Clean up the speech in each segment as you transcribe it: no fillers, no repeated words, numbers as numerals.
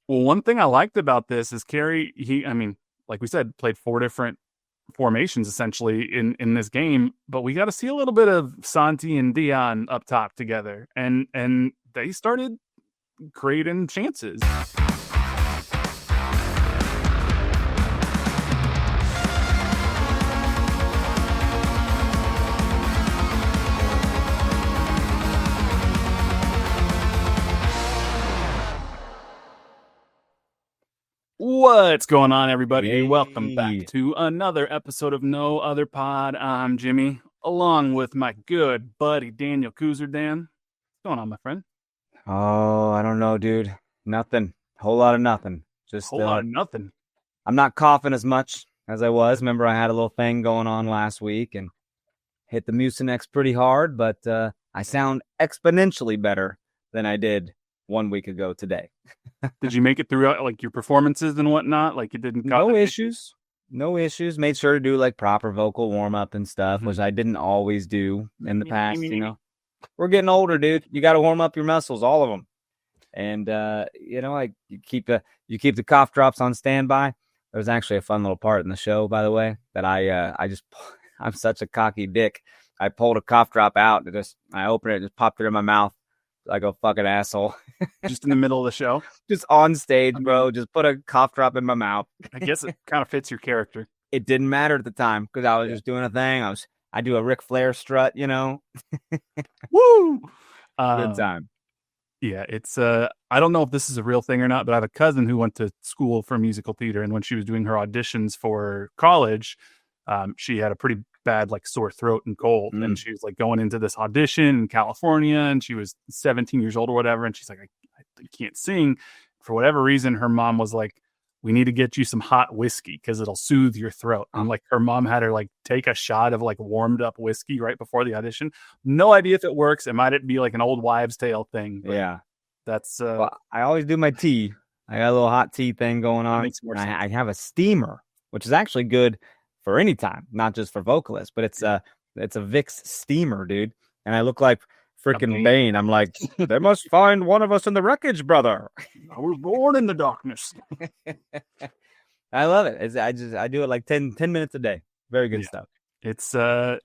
Well, one thing I liked about this is Carey, like we said, played four different formations essentially in this game, but we got to see a little bit of Santi and Dion up top together, and they started creating chances. What's going on, everybody? Hey. Welcome back to another episode of No Other Pod. I'm Jimmy, along with my good buddy Daniel Kooser. Dan, what's going on, my friend? Oh, I don't know, dude. Nothing. Whole lot of nothing. Just Whole lot of nothing. I'm not coughing as much as I was. Remember, I had a little thing going on last week and hit the Mucinex pretty hard, but I sound exponentially better than I did 1 week ago today. Did you make it through like your performances and whatnot? Like you didn't No issues. No issues. Made sure to do like proper vocal warm up and stuff, which I didn't always do in the past, you know. We're getting older, dude. You got to warm up your muscles, all of them. And like you keep the cough drops on standby. There was actually a fun little part in the show, by the way, that I'm such a cocky dick. I pulled a cough drop out and I opened it, just popped it in my mouth like a fucking asshole. Just in the middle of the show, just on stage, bro. Just put a cough drop in my mouth. I guess it kind of fits your character. It didn't matter at the time because I was just doing a thing. I do a Ric Flair strut, you know. Woo! Good time. Yeah, it's I don't know if this is a real thing or not, but I have a cousin who went to school for musical theater, and when she was doing her auditions for college, she had a pretty bad like sore throat and cold, and she was like going into this audition in California, and she was 17 years old or whatever, and she's like, I can't sing. For whatever reason, her mom was like, we need to get you some hot whiskey because it'll soothe your throat. And like her mom had her like take a shot of like warmed up whiskey right before the audition. No idea if it works. It might be like an old wives' tale thing. Yeah, that's. Well, I always do my tea. I got a little hot tea thing going on. I have a steamer, which is actually good for any time, not just for vocalists. But it's a Vicks steamer, dude. And I look like freaking Bane. I'm like, they must find one of us in the wreckage, brother. I was born in the darkness. I love it. I do it like 10 minutes a day. Very good stuff. It's I'm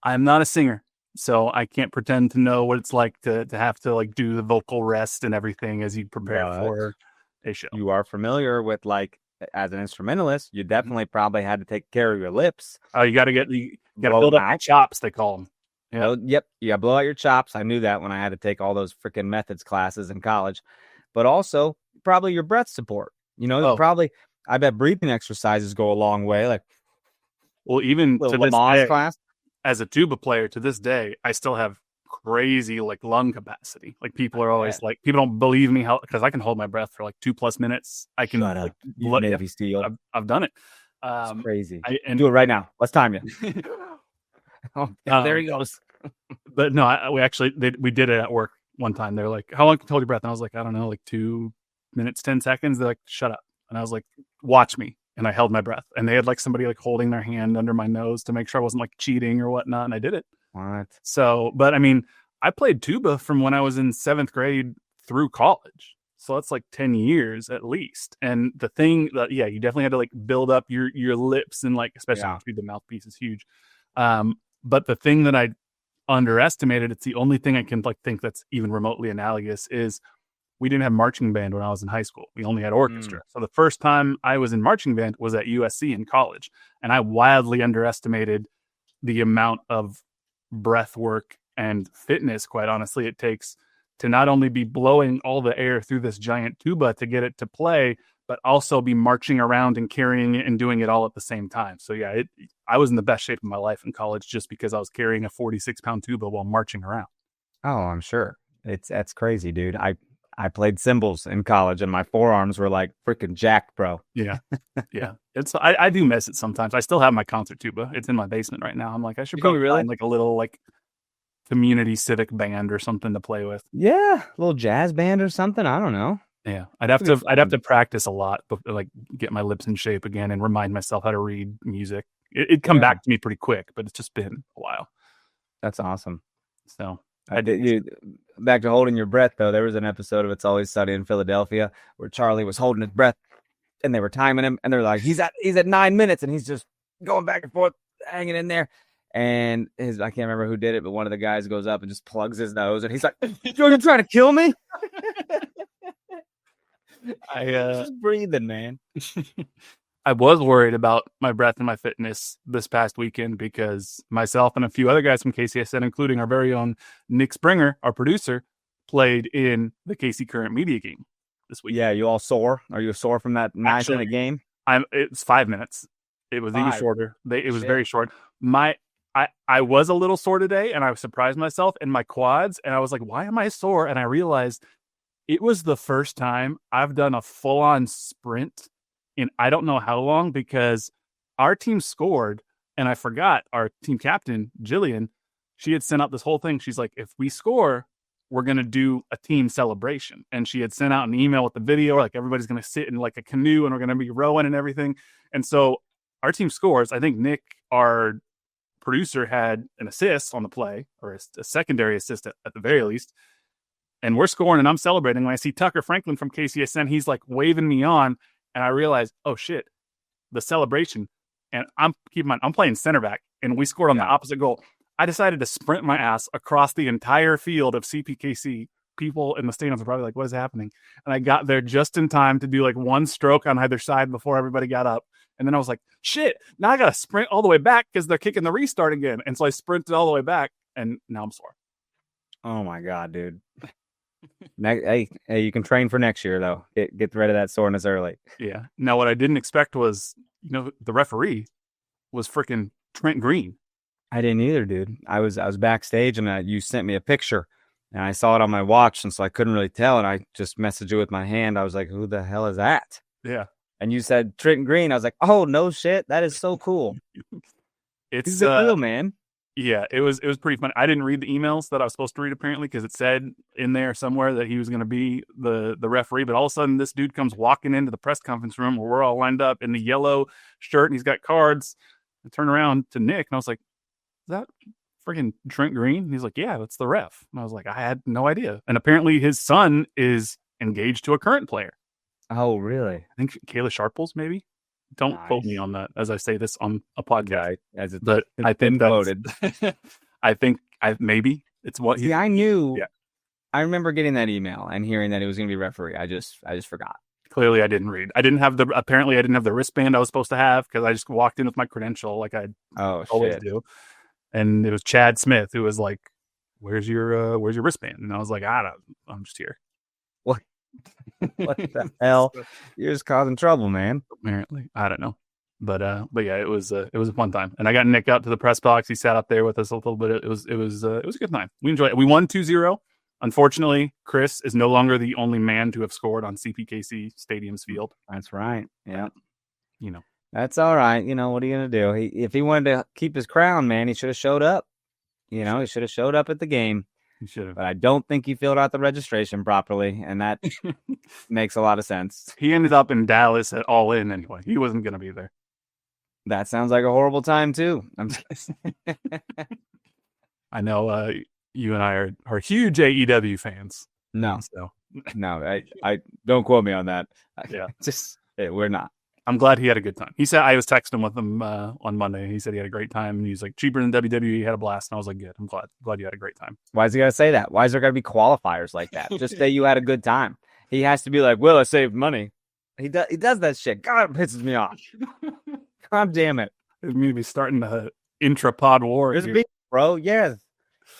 not a singer, so I can't pretend to know what it's like to have to like do the vocal rest and everythto as you prepare for a show. You are familiar with like as an instrumentalist, you definitely probably had to take care of your lips. Oh, you got to build up your chops, they call them. Yeah. Oh, yep. Yeah. Blow out your chops. I knew that when I had to take all those freaking methods classes in college, but also probably your breath support. You know, I bet breathing exercises go a long way. Like, well, even to this day, class as a tuba player to this day, I still have crazy like lung capacity. Like people are always like, people don't believe me because I can hold my breath for like 2+ minutes. I can. Like, Navy SEAL. I've done it. It's crazy. Do it right now. Let's time you. Oh, there he goes. But no, we did it at work one time. They're like, how long can you hold your breath? And I was like, I don't know, like 2 minutes, 10 seconds. They're like, shut up. And I was like, watch me. And I held my breath. And they had like somebody like holding their hand under my nose to make sure I wasn't like cheating or whatnot. And I did it. What? So, but I mean, I played tuba from when I was in 7th grade through college. So that's like 10 years at least. And the thing that, you definitely had to like build up your lips and like, especially the mouthpiece is huge. But the thing that I underestimated, it's the only thing I can like think that's even remotely analogous, is we didn't have marching band when I was in high school. We only had orchestra. So the first time I was in marching band was at USC in college. And I wildly underestimated the amount of breath work and fitness, quite honestly, it takes to not only be blowing all the air through this giant tuba to get it to play, but also be marching around and carrying it and doing it all at the same time. So yeah, I was in the best shape of my life in college just because I was carrying a 46-pound tuba while marching around. Oh, I'm sure. That's crazy, dude. I played cymbals in college and my forearms were like freaking jacked, bro. Yeah. Yeah. I do miss it sometimes. I still have my concert tuba. It's in my basement right now. I'm like, I should probably find like a little like community civic band or something to play with. Yeah. A little jazz band or something. I don't know. Yeah. I'd have to practice a lot, but like get my lips in shape again and remind myself how to read music. It'd come back to me pretty quick, but it's just been a while. That's awesome. So I did. Back to holding your breath, though. There was an episode of It's Always Sunny in Philadelphia where Charlie was holding his breath, and they were timing him, and they're like, "He's at 9 minutes," and he's just going back and forth, hanging in there. And I can't remember who did it, but one of the guys goes up and just plugs his nose, and he's like, "You're trying to kill me?" Just breathing, man. I was worried about my breath and my fitness this past weekend because myself and a few other guys from KCSN, including our very own Nick Springer, our producer, played in the KC Current Media game this week. Yeah, you all sore? Are you sore from that 9-minute game? It's 5 minutes. It was even shorter. It was very short. I was a little sore today, and I surprised myself in my quads, and I was like, why am I sore? And I realized it was the first time I've done a full-on sprint in I don't know how long, because our team scored, and I forgot our team captain, Jillian, she had sent out this whole thing. She's like, if we score, we're going to do a team celebration. And she had sent out an email with the video, like everybody's going to sit in like a canoe and we're going to be rowing and everything. And so our team scores. I think Nick, our producer, had an assist on the play, or a secondary assist at the very least. And we're scoring and I'm celebrating. When I see Tucker Franklin from KCSN, he's like waving me on. And I realized, oh shit, the celebration. And keep in mind, I'm playing center back, and we scored on the opposite goal. I decided to sprint my ass across the entire field of CPKC. People in the stadiums were probably like, what is happening? And I got there just in time to do like one stroke on either side before everybody got up. And then I was like, shit, now I got to sprint all the way back because they're kicking the restart again. And so I sprinted all the way back, and now I'm sore. Oh my God, dude. Hey, you can train for next year, though. Get rid of that soreness early. Yeah. Now, what I didn't expect was, the referee was freaking Trent Green. I didn't either, dude. I was backstage, and you sent me a picture, and I saw it on my watch, and so I couldn't really tell, and I just messaged you with my hand. I was like, who the hell is that? Yeah. And you said Trent Green. I was like, oh, no shit. That is so cool. He's a real man. Yeah, it was pretty funny. I didn't read the emails that I was supposed to read, apparently, because it said in there somewhere that he was going to be the referee. But all of a sudden, this dude comes walking into the press conference room where we're all lined up in the yellow shirt, and he's got cards. I turned around to Nick, and I was like, is that freaking Trent Green? And he's like, yeah, that's the ref. And I was like, I had no idea. And apparently his son is engaged to a current player. Oh, really? I think Kayla Sharples, maybe. Don't quote me on that as I say this on a podcast. Yeah, but I think quoted. I think maybe it's what I knew. Yeah. I remember getting that email and hearing that it was going to be referee. I just forgot. Clearly, I didn't read. Apparently I didn't have the wristband I was supposed to have, because I just walked in with my credential like I always do. And it was Chad Smith who was like, "Where's your wristband?" And I was like, I'm just here. What? What the hell? You're just causing trouble, man. Apparently, I don't know, but yeah, it was a fun time, and I got Nick out to the press box. He sat up there with us a little bit. It was a good time. We enjoyed it. We won 2-0. Unfortunately, Chris is no longer the only man to have scored on CPKC Stadium's field. That's right. Yeah, that's all right. What are you gonna do? If he wanted to keep his crown, man, he should have showed up. He should have showed up at the game. He should have. But I don't think he filled out the registration properly, and that makes a lot of sense. He ended up in Dallas at All In anyway. He wasn't going to be there. That sounds like a horrible time, too. I know you and I are huge AEW fans. No. I don't quote me on that. Yeah. We're not. I'm glad he had a good time. He said, I was texting with him on Monday. He said he had a great time. And he's like, cheaper than WWE. He had a blast. And I was like, good. I'm glad you had a great time. Why is he going to say that? Why is there going to be qualifiers like that? Just say you had a good time. He has to be like, well, I saved money. He does that shit. God, it pisses me off. God damn it. It's going to be starting the intra-pod war. There's a big, bro. Yes.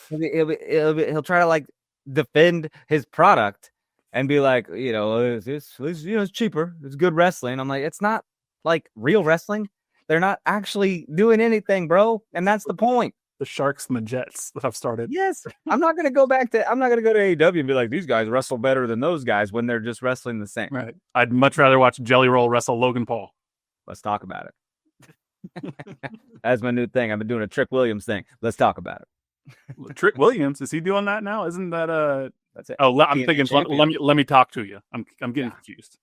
He'll try to like defend his product and be like, it's cheaper. It's good wrestling. I'm like, it's not like real wrestling. They're not actually doing anything, bro. And that's the point. The Sharks and the Jets that have started. Yes. I'm not going to go to AEW and be like, these guys wrestle better than those guys when they're just wrestling the same. Right. I'd much rather watch Jelly Roll wrestle Logan Paul. Let's talk about it. That's my new thing. I've been doing a Trick Williams thing. Let's talk about it. Trick Williams, is he doing that now? Isn't that That's it. Oh, I'm thinking. Let me talk to you. I'm getting confused.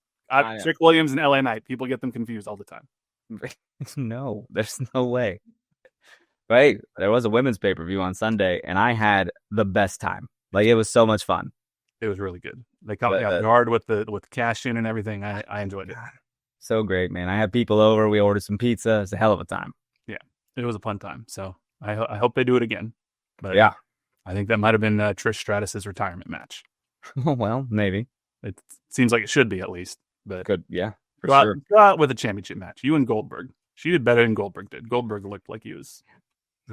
Trick Williams and LA Knight. People get them confused all the time. No, there's no way. Right. There was a women's pay-per-view on Sunday, and I had the best time. Like, it was so much fun. It was really good. They caught me off guard with the cash in and everything. I enjoyed it. So great, man. I had people over. We ordered some pizza. It's a hell of a time. Yeah, it was a fun time. So I hope they do it again. But yeah, I think that might have been Trish Stratus's retirement match. Well, maybe. It seems like it should be, at least. But good, yeah. Go out with a championship match. You and Goldberg. She did better than Goldberg did. Goldberg looked like he was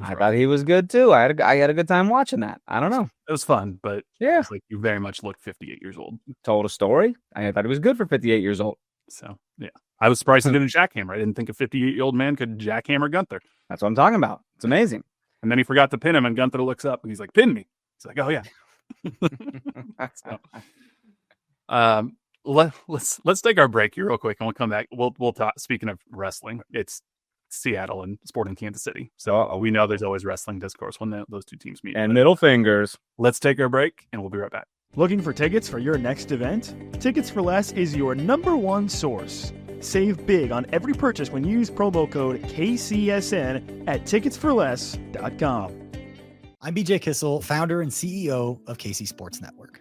I thought he was good too. I had a good time watching that. I don't know. It was fun, but yeah, it's like you very much looked 58 years old. Told a story. I thought he was good for 58 years old. So yeah, I was surprised he didn't jackhammer. I didn't think a 58-year-old man could jackhammer Gunther. That's what I'm talking about. It's amazing. And then he forgot to pin him, and Gunther looks up and he's like, "Pin me." He's like, "Oh yeah." Let's take our break here real quick, and we'll come back. We'll talk. Speaking of wrestling, it's Seattle and Sporting Kansas City, so we know there's always wrestling discourse when those two teams meet. And middle fingers. Let's take our break, and we'll be right back. Looking for tickets for your next event? Tickets for Less is your #1 source. Save big on every purchase when you use promo code KCSN at ticketsforless.com. I'm BJ Kissel, founder and CEO of KC Sports Network.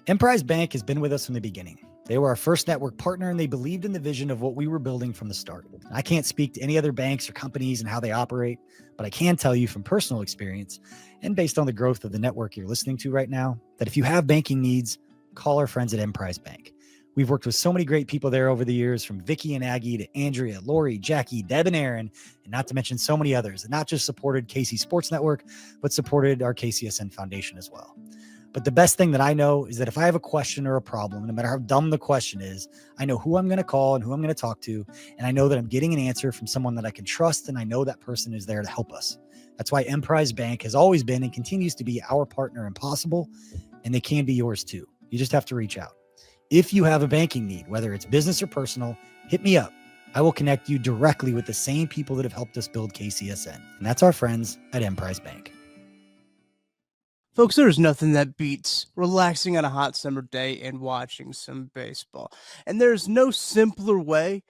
Emprise Bank has been with us from the beginning. They were our first network partner, and they believed in the vision of what we were building from the start. I can't speak to any other banks or companies and how they operate, but I can tell you from personal experience and based on the growth of the network you're listening to right now, that if you have banking needs, call our friends at Emprise Bank. We've worked with so many great people there over the years, from Vicky and Aggie to Andrea, Lori, Jackie, Deb, and Aaron, and not to mention so many others that not just supported KC Sports Network, but supported our KCSN Foundation as well. But the best thing that I know is that if I have a question or a problem, no matter how dumb the question is, I know who I'm going to call and who I'm going to talk to, and I know that I'm getting an answer from someone that I can trust, and I know that person is there to help us. That's why Emprise Bank has always been and continues to be our partner in Possible, and they can be yours too. You just have to reach out. If you have a banking need, whether it's business or personal, hit me up. I will connect you directly with the same people that have helped us build KCSN, and that's our friends at Emprise Bank. Folks, there's nothing that beats relaxing on a hot summer day and watching some baseball. And there's no simpler way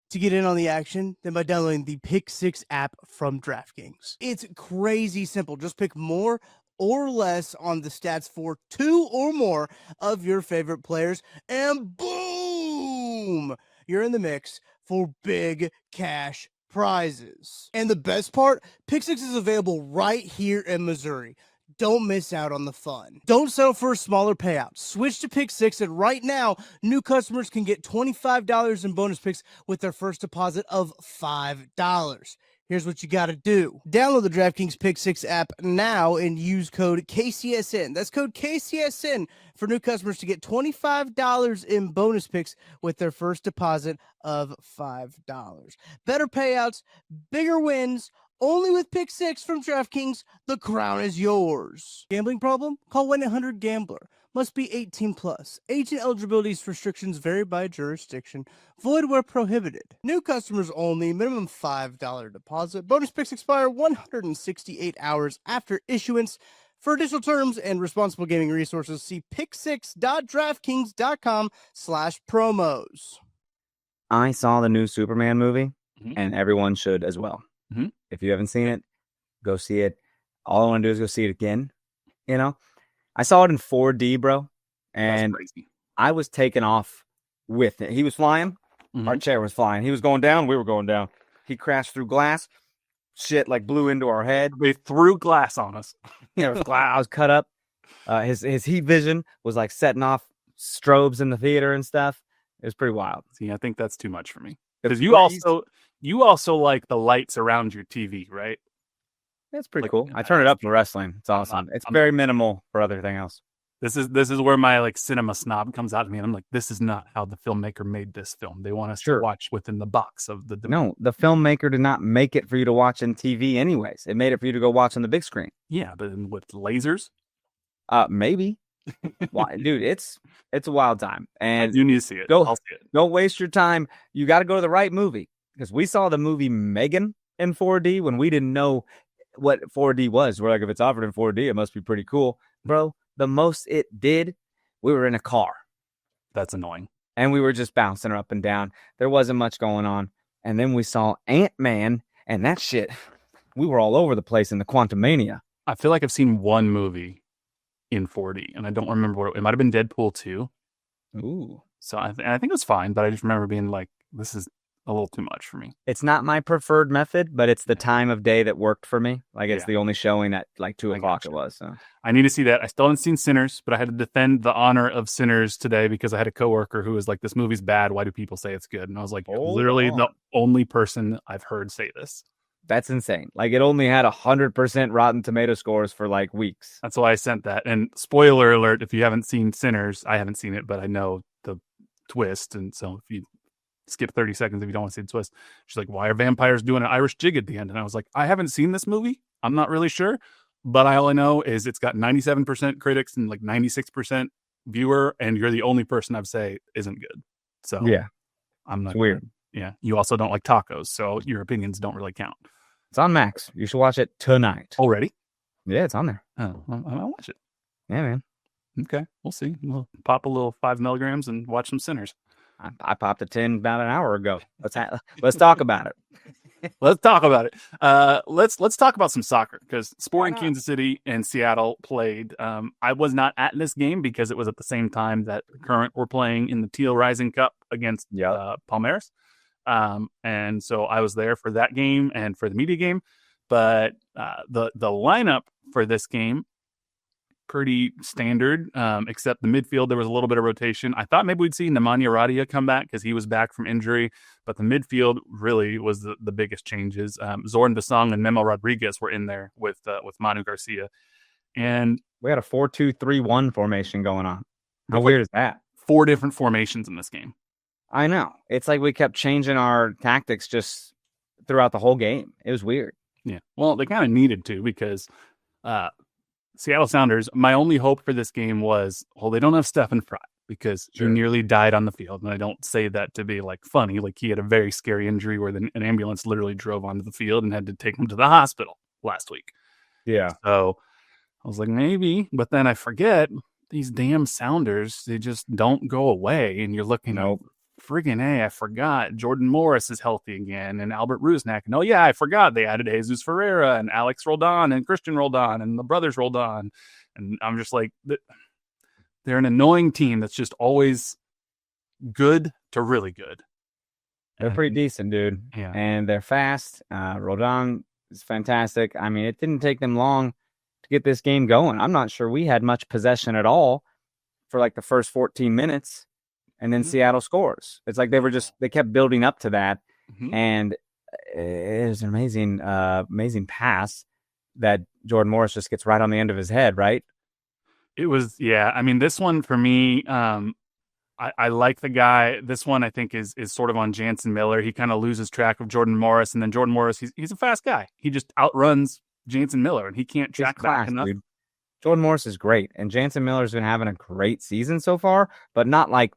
to get in on the action than by downloading the Pick 6 app from DraftKings. It's crazy simple. Just pick more or less on the stats for two or more of your favorite players, and boom, you're in the mix for big cash prizes. And the best part, Pick 6 is available right here in Missouri. Don't miss out on the fun. Don't settle for a smaller payout. Switch to Pick 6, and right now, new customers can get $25 in bonus picks with their first deposit of $5. Here's what you got to do. Download the DraftKings Pick 6 app now and use code KCSN. That's code KCSN for new customers to get $25 in bonus picks with their first deposit of $5. Better payouts, bigger wins, only with Pick 6 from DraftKings. The crown is yours. Gambling problem? Call 1-800-GAMBLER. Must be 18 plus. Age and eligibility restrictions vary by jurisdiction. Void where prohibited. New customers only. Minimum $5 deposit. Bonus picks expire 168 hours after issuance. For additional terms and responsible gaming resources, see pick6.draftkings.com/promos. I saw the new Superman movie, and everyone should as well. Mm-hmm. If you haven't seen it, go see it. All I want to do is go see it again. You know, I saw it in 4D, bro, and I was taken off with it. He was flying. Mm-hmm. Our chair was flying. He was going down. We were going down. He crashed through glass. Shit like blew into our head. They threw glass on us. Yeah, it was glass. I was cut up. His heat vision was like setting off strobes in the theater and stuff. It was pretty wild. See, I think that's too much for me. Because you also like the lights around your TV, right? That's pretty cool. I turn it up for wrestling. It's awesome. It's very minimal for everything else. This is where my like cinema snob comes out of me, and I'm like, this is not how the filmmaker made this film. They want us to watch within the box of the. No, the filmmaker did not make it for you to watch on TV, anyways. It made it for you to go watch on the big screen. Yeah, but with lasers, maybe. Dude, it's a wild time, and you need to see it. I'll see it. Don't waste your time. You got to go to the right movie, because we saw the movie Megan in 4D when we didn't know what 4D was. We're like, if it's offered in 4D, it must be pretty cool, bro. The most it did, we were in a car. That's annoying. And we were just bouncing her up and down. There wasn't much going on. And then we saw Ant-Man, and that shit, we were all over the place in the Quantum Mania. I feel like I've seen one movie in 4D, and I don't remember what it might have been. Deadpool 2. Ooh. So I think it was fine, but I just remember being like, this is a little too much for me. It's not my preferred method, but it's the time of day that worked for me. Like, it's the only showing at like 2 o'clock it was. So I need to see that. I still haven't seen Sinners, but I had to defend the honor of Sinners today because I had a coworker who was like, this movie's bad. Why do people say it's good? And I was like, literally the only person I've heard say this. That's insane. Like, it only had 100% Rotten Tomato scores for like weeks. That's why I sent that. And spoiler alert, if you haven't seen Sinners, I haven't seen it, but I know the twist. And so if you skip 30 seconds if you don't want to see the twist, she's like, why are vampires doing an Irish jig at the end? And I was like, I haven't seen this movie. I'm not really sure. But all I know is it's got 97% critics and like 96% viewer. And you're the only person I've say isn't good. So yeah, I'm not it's weird. Yeah. You also don't like tacos. So your opinions don't really count. It's on Max. You should watch it tonight. Already? Yeah, it's on there. Oh, I'll watch it. Yeah, man. Okay. We'll see. We'll pop a little 5 milligrams and watch some Sinners. I popped a 10 about an hour ago. Let's talk about it. Let's talk about it. Let's talk about some soccer because Sporting Kansas City and Seattle played. I was not at this game because it was at the same time that Current were playing in the Teal Rising Cup against Palmeiras. And so I was there for that game and for the media game. But the lineup for this game, pretty standard, except the midfield, there was a little bit of rotation. I thought maybe we'd see Nemanja Radia come back because he was back from injury, but the midfield really was the biggest changes. Zoran Basong and Memo Rodriguez were in there with Manu Garcia. And we had a 4-2-3-1 formation going on. How weird is that? 4 different formations in this game. I know. It's like we kept changing our tactics just throughout the whole game. It was weird. Yeah. Well, they kind of needed to because Seattle Sounders, my only hope for this game was, well, they don't have Stephen Fry because he nearly died on the field. And I don't say that to be like funny. Like, he had a very scary injury where an ambulance literally drove onto the field and had to take him to the hospital last week. Yeah. So I was like, maybe, but then I forget these damn Sounders, they just don't go away. And you're looking at friggin' I forgot Jordan Morris is healthy again and Albert Rusnak. No, yeah, I forgot they added Jesus Ferreira and Alex Roldan and Christian Roldan and the brothers Roldan. And I'm just like, they're an annoying team that's just always good to really good. They're pretty decent, dude. Yeah. And they're fast. Roldan is fantastic. I mean, it didn't take them long to get this game going. I'm not sure we had much possession at all for like the first 14 minutes. And then Seattle scores. It's like they kept building up to that. And it was an amazing pass that Jordan Morris just gets right on the end of his head, right? It was, yeah. I mean, this one for me, I like the guy. This one I think is sort of on Jansen Miller. He kind of loses track of Jordan Morris, and then Jordan Morris, he's a fast guy. He just outruns Jansen Miller, and he can't track back enough. Dude. Jordan Morris is great, and Jansen Miller's been having a great season so far, but not like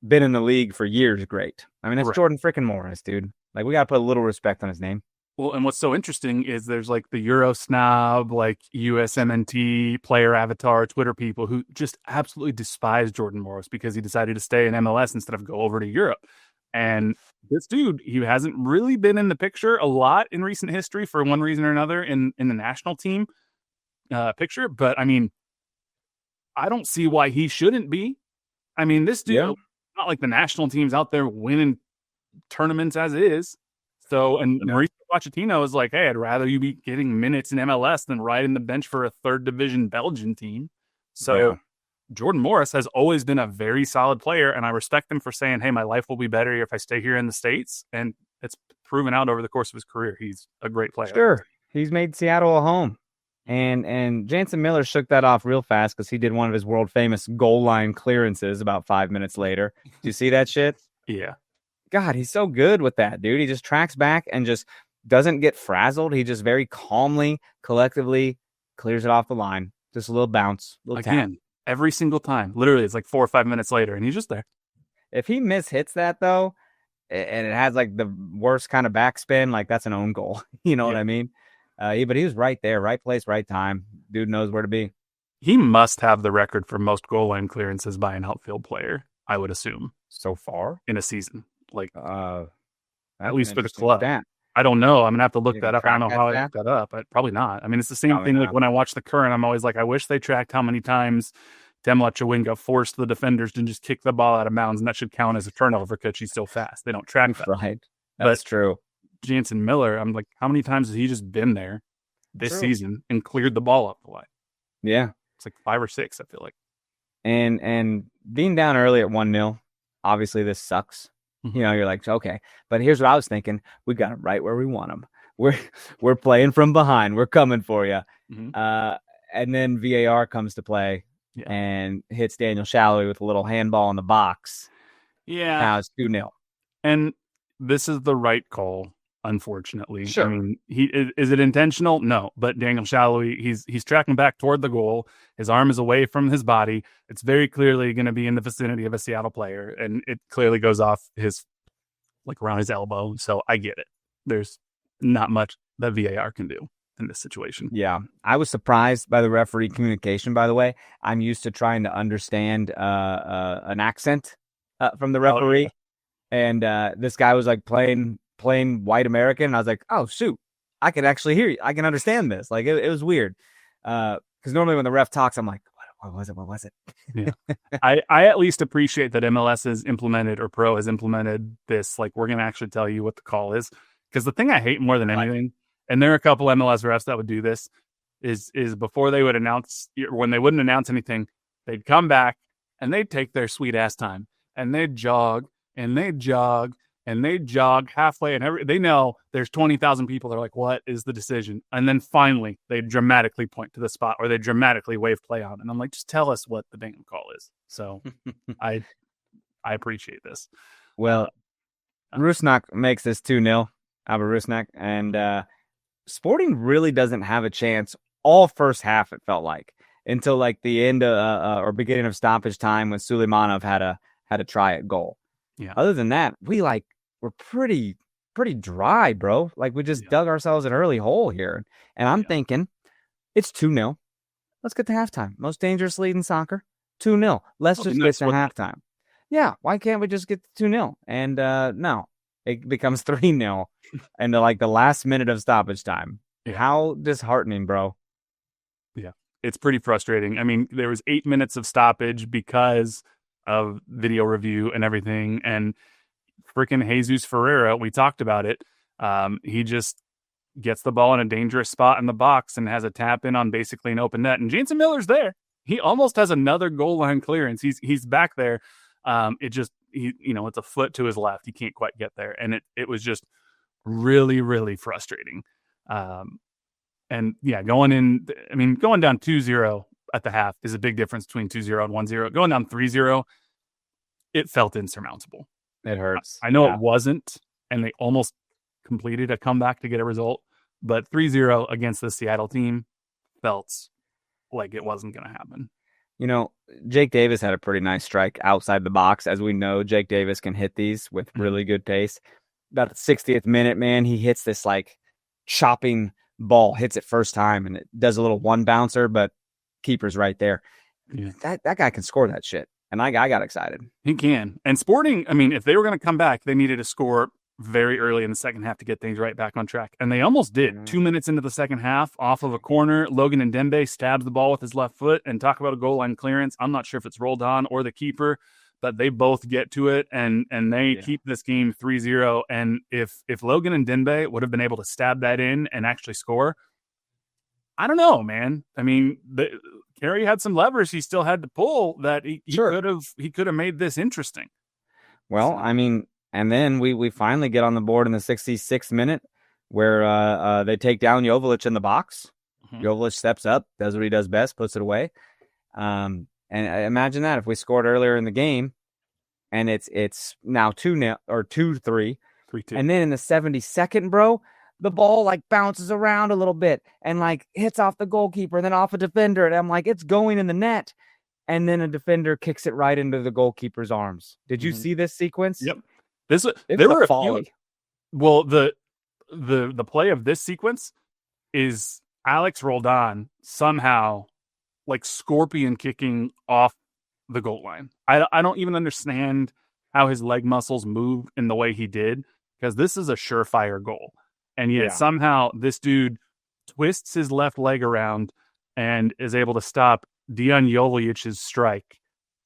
been in the league for years great. I mean, that's Jordan freaking Morris, dude. Like, we got to put a little respect on his name. Well, and what's so interesting is there's like the Euro snob, like USMNT, player avatar, Twitter people who just absolutely despise Jordan Morris because he decided to stay in MLS instead of go over to Europe. And this dude, he hasn't really been in the picture a lot in recent history for one reason or another in the national team picture. But I mean, I don't see why he shouldn't be. I mean, this dude, not like the national team's out there winning tournaments as is. So, and Mauricio Pochettino is like, hey, I'd rather you be getting minutes in MLS than riding the bench for a 3rd division Belgian team. So Jordan Morris has always been a very solid player, and I respect him for saying, hey, my life will be better if I stay here in the States. And it's proven out over the course of his career. He's a great player. Sure. He's made Seattle a home. And Jansen Miller shook that off real fast because he did one of his world famous goal line clearances about 5 minutes later. Did you see that shit? Yeah. God, he's so good with that, dude. He just tracks back and just doesn't get frazzled. He just very calmly, collectively clears it off the line. Just a little bounce. Little Again, tap. Every single time. Literally, it's like 4 or 5 minutes later, and he's just there. If he mishits that, though, and it has like the worst kind of backspin, like that's an own goal. You know what I mean? But he was right there, right place, right time. Dude knows where to be. He must have the record for most goal line clearances by an outfield player, I would assume. So far? In a season. Like, at least for the club. I don't know. I'm gonna have to look You that can up. I don't know track how I that look that up, but probably not. I mean, it's the same Probably thing. Like not. when I watch the current, I'm always like, I wish they tracked how many times Demla Chawinga forced the defenders to just kick the ball out of bounds, and that should count as a turnover because she's so fast. They don't track that. Right. But That's true. Jansen Miller, I'm like, how many times has he just been there this True. season and cleared the ball up the line? Yeah. It's like 5 or 6, I feel like. And being down early at 1-0, obviously this sucks. Mm-hmm. You know, you're like, okay. But here's what I was thinking. We got it right where we want them. We're playing from behind. We're coming for you. Mm-hmm. And then VAR comes to play and hits Daniel Shallowy with a little handball in the box. Yeah. Now it's 2-0. And this is the right call, unfortunately. Sure. I mean, is it intentional? No. But Daniel Shallowy, he's tracking back toward the goal. His arm is away from his body. It's very clearly going to be in the vicinity of a Seattle player, and it clearly goes off his, like, around his elbow. So I get it. There's not much that VAR can do in this situation. Yeah. I was surprised by the referee communication, by the way. I'm used to trying to understand an accent from the referee. Yeah. And this guy was like playing white American. And I was like, oh, shoot, I can actually hear you. I can understand this. Like, it was weird. Because normally when the ref talks, I'm like, what was it? What was it? Yeah. I at least appreciate that MLS has implemented, or Pro has implemented this. Like, we're going to actually tell you what the call is. Because the thing I hate more than anything, and there are a couple MLS refs that would do this, is before they would announce, when they wouldn't announce anything, they'd come back and they'd take their sweet ass time and they'd jog and they'd jog and they'd jog halfway, and they know there's 20,000 people. They're like, what is the decision? And then finally they dramatically point to the spot, or they dramatically wave play on. And I'm like, just tell us what the damn call is. So I appreciate this. Well, Rusnak makes this 2-0, Albert Rusnak, and Sporting really doesn't have a chance all first half, it felt like, until like the end or beginning of stoppage time when Suleimanov had a try at goal. Yeah. Other than that, we were pretty dry, bro. Like, we just dug ourselves an early hole here. And I'm thinking, it's 2-0. Let's get to halftime. Most dangerous lead in soccer, 2-0. Let's just get to halftime. Yeah, why can't we just get to 2-0? And no, it becomes 3-0 into like the last minute of stoppage time. Yeah. How disheartening, bro. Yeah, it's pretty frustrating. I mean, there was 8 minutes of stoppage because of video review and everything, and freaking Jesus Ferreira, we talked about it. He just gets the ball in a dangerous spot in the box and has a tap in on basically an open net, and Jansen Miller's there. He almost has another goal line clearance. He's back there. It's a foot to his left. He can't quite get there, and it was just really, really frustrating. And yeah, going down 2-0 at the half is a big difference between 2-0 and 1-0. Going down 3-0, it felt insurmountable. It hurts. I know it wasn't, and they almost completed a comeback to get a result, but 3-0 against the Seattle team felt like it wasn't going to happen. You know, Jake Davis had a pretty nice strike outside the box. As we know, Jake Davis can hit these with really good pace. About the 60th minute, man, he hits this like chopping ball, hits it first time, and it does a little one bouncer, but keeper's right there. Yeah. That guy can score that shit. And I got excited. He can. And Sporting, I mean, if they were going to come back, they needed to score very early in the second half to get things right back on track. And they almost did. Mm-hmm. 2 minutes into the second half, off of a corner, Logan and Dembe stabs the ball with his left foot, and talk about a goal line clearance. I'm not sure if it's rolled on or the keeper, but they both get to it, and they keep this game 3-0. And if Logan and Dembe would have been able to stab that in and actually score, I don't know, man. I mean, Kerry had some levers he still had to pull that he could have made this interesting. Well, I mean, and then we finally get on the board in the 66th minute where they take down Joveljic in the box. Mm-hmm. Joveljic steps up, does what he does best, puts it away. And imagine that if we scored earlier in the game, and it's now 2-0 or 2-3, 3-2. And then in the 72nd, bro, the ball like bounces around a little bit and like hits off the goalkeeper and then off a defender. And I'm like, it's going in the net. And then a defender kicks it right into the goalkeeper's arms. Did you see this sequence? Yep. There were a folly. Well, the play of this sequence is Alex Roldan somehow like scorpion kicking off the goal line. I don't even understand how his leg muscles move in the way he did, because this is a surefire goal. And yet somehow this dude twists his left leg around and is able to stop Dejan Jovic's strike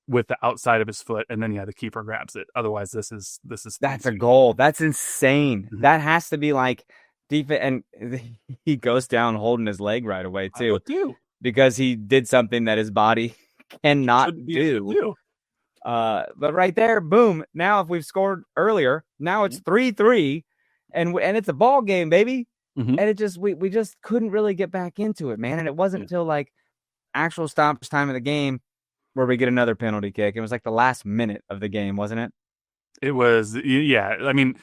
with the outside of his foot, and then the keeper grabs it. Otherwise, that's a goal. That's insane. Mm-hmm. That has to be like defense, and he goes down holding his leg right away too, because he did something that his body cannot do. But right there, boom. Now, if we've scored earlier, now it's 3-3, and it's a ball game, baby. Mm-hmm. And it just we just couldn't really get back into it, man. And it wasn't until like actual stoppage time of the game where we get another penalty kick. It was like the last minute of the game, wasn't it? It was, yeah. I mean,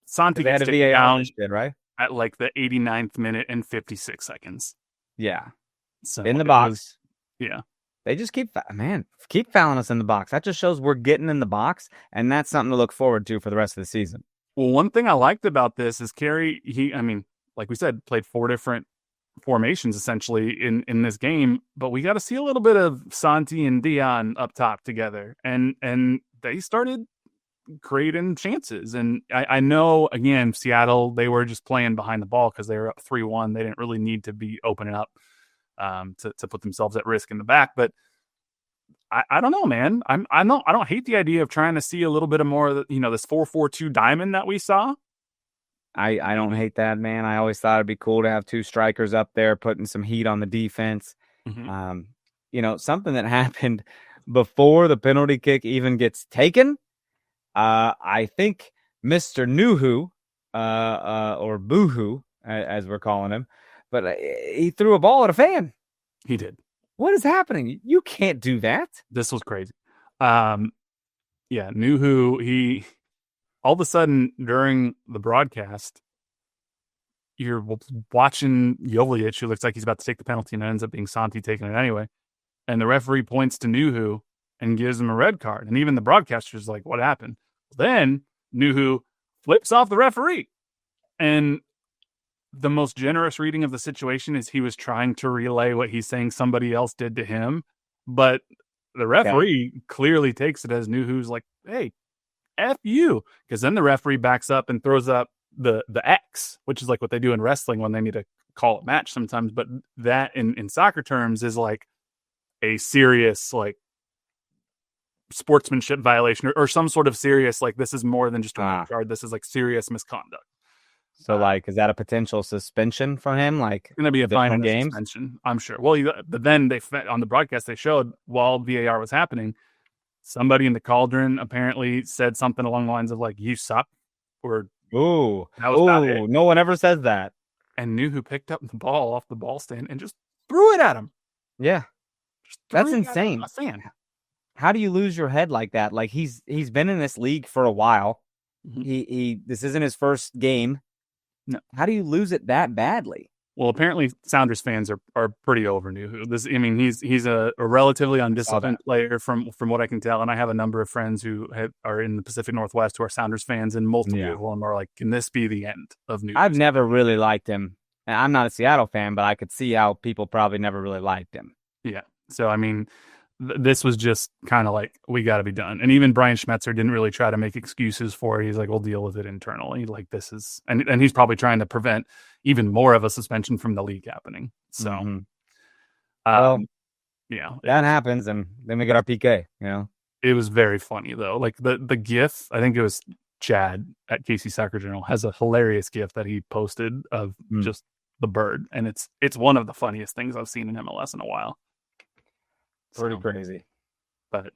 Santi had a VAR down right at like the 89th minute and 56 seconds. Yeah, so in the box. They just keep fouling us in the box. That just shows we're getting in the box, and that's something to look forward to for the rest of the season. Well, one thing I liked about this is Kerry. Like we said, played 4 different formations essentially in this game, but we got to see a little bit of Santi and Dion up top together, and they started creating chances. And I know, again, Seattle, they were just playing behind the ball because they were up 3-1. They didn't really need to be opening up to put themselves at risk in the back. But I don't know, man. I don't hate the idea of trying to see a little bit of more of this 4-4-2 diamond that we saw. I don't hate that, man. I always thought it'd be cool to have 2 strikers up there putting some heat on the defense. Mm-hmm. Something that happened before the penalty kick even gets taken. I think Mr. Nuhu, or Boohoo, as we're calling him, but he threw a ball at a fan. He did. What is happening? You can't do that. This was crazy. Nuhu, he all of a sudden during the broadcast, you're watching Jovic, who looks like he's about to take the penalty, and it ends up being Santi taking it anyway. And the referee points to Nuhu and gives him a red card. And even the broadcaster's like, what happened? Then Nuhu flips off the referee. And the most generous reading of the situation is he was trying to relay what he's saying somebody else did to him. But the referee clearly takes it as Nuhu's like, hey, F you. Because then the referee backs up and throws up the X, which is like what they do in wrestling when they need to call a match sometimes. But that in soccer terms is like a serious like sportsmanship violation or some sort of serious, like this is more than just a red card. This is like serious misconduct. So like, is that a potential suspension from him? Like, going to be a fine game suspension, I'm sure. Well, but then on the broadcast they showed while VAR was happening, somebody in the cauldron apparently said something along the lines of like, "You suck," or no one ever says that. And Nuhu picked up the ball off the ball stand and just threw it at him. Yeah, that's insane. A fan. How do you lose your head like that? Like he's been in this league for a while. Mm-hmm. This isn't his first game. No. How do you lose it that badly? Well, apparently Sounders fans are pretty over Nuhu. He's a relatively undisciplined player from what I can tell, and I have a number of friends who are in the Pacific Northwest who are Sounders fans, and multiple of them are like, "Can this be the end of Nuhu?" I've never really liked him. I'm not a Seattle fan, but I could see how people probably never really liked him. Yeah. So I mean, this was just kind of like, we got to be done. And even Brian Schmetzer didn't really try to make excuses for it. He's like, we'll deal with it internally. Like this is, and he's probably trying to prevent even more of a suspension from the league happening. So, yeah, that happens. And then we get our PK, It was very funny though. Like the GIF, I think it was Chad at KC Soccer Journal has a hilarious GIF that he posted of just the bird. And it's one of the funniest things I've seen in MLS in a while. Pretty crazy. But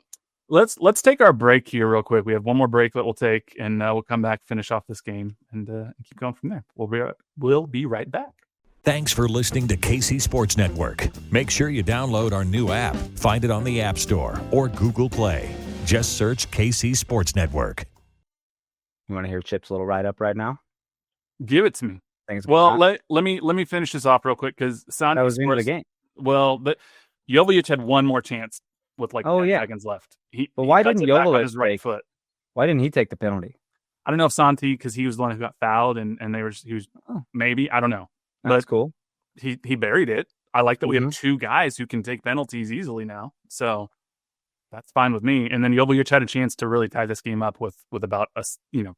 let's take our break here real quick. We have one more break that we'll take, and we'll come back, finish off this game, and keep going from there. We'll be right back. Thanks for listening to KC Sports Network. Make sure you download our new app. Find it on the App Store or Google Play. Just search KC Sports Network. You want to hear Chip's little write-up right now? Give it to me. Well, let me finish this off real quick because that was the end of the game. Well, Jovic had one more chance with 10 seconds left. But why didn't Jovic his right foot? Why didn't he take the penalty? I don't know if Santi, because he was the one who got fouled, and he was maybe, I don't know. That's cool. He buried it. I like that we have 2 guys who can take penalties easily now. So That's fine with me. And then Jovic had a chance to really tie this game up with about